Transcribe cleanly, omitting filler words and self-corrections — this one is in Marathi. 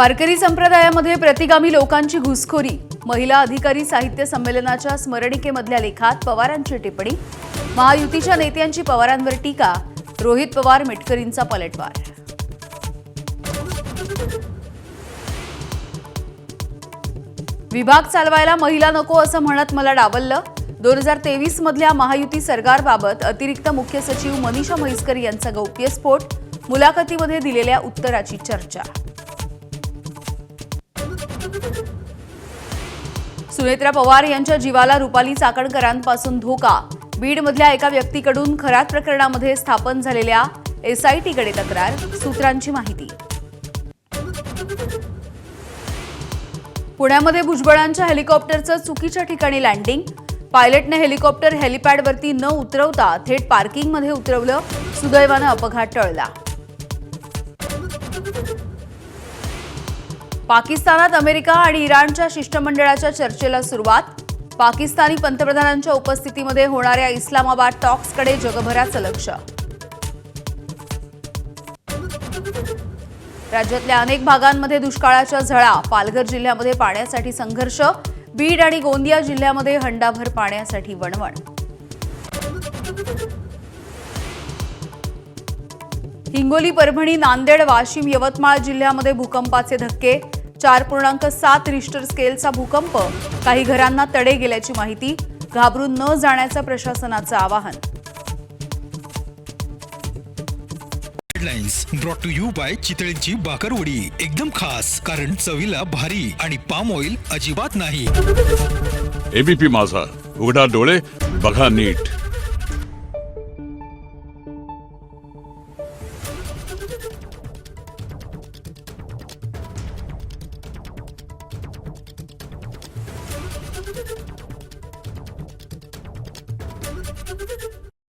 वारकरी संप्रदायामध्ये प्रतिगामी लोकांची घुसखोरी। महिला अधिकारी साहित्य संमेलनाच्या स्मरणिकेमधल्या लेखात पवारांची टिप्पणी। महायुतीच्या नेत्यांची पवारांवर टीका। रोहित पवार मिटकरींचा पलटवार। विभाग चालवायला महिला नको असं म्हणत मला डावललं। 2023 मधल्या महायुती सरकारबाबत अतिरिक्त मुख्य सचिव मनीषा म्हैसकर यांचा गौप्यस्फोट। मुलाखतीमध्ये दिलेल्या उत्तराची चर्चा। सुनेत्रा पवार यांच्या जीवाला रुपाली चाकणकरांपासून धोका। बीडमधल्या एका व्यक्तीकडून खरात प्रकरणामध्ये स्थापन झालेल्या एसआयटीकडे तक्रार। सूत्रांची माहिती। पुण्यामध्ये भुजबळांच्या हेलिकॉप्टरचं चुकीच्या ठिकाणी लँडिंग। पायलटने हेलिकॉप्टर हेलिपॅडवरती न उतरवता थेट पार्किंगमध्ये उतरवलं। सुदैवानं अपघात टळला। पाकिस्तानात अमेरिका आणि इराणच्या शिष्टमंडळाच्या चर्चेला सुरुवात। पाकिस्तानी पंतप्रधानांच्या उपस्थितीमध्ये होणाऱ्या इस्लामाबाद टॉक्सकडे जगभराचं लक्ष। राज्यातल्या अनेक भागांमध्ये दुष्काळाच्या झळा। पालघर जिल्ह्यामध्ये पाण्यासाठी संघर्ष। बीड आणि गोंदिया जिल्ह्यामध्ये हंडाभर पाण्यासाठी वणवण। हिंगोली, परभणी, नांदेड, वाशिम, यवतमाळ जिल्ह्यामध्ये भूकंपाचे धक्के। 4.7 रिश्टर स्केलचा भूकंप। काही घरांना तडे गेल्याची माहिती। घाबरून न जाण्याचं प्रशासनाचं आवाहन। Headlines brought to you by चितळेंची बाकरवडी। एकदम खास, कारण चवीला भारी आणि पाम ऑइल अजिबात नाही। एबीपी माझा, उघडा डोळे बघा नीट।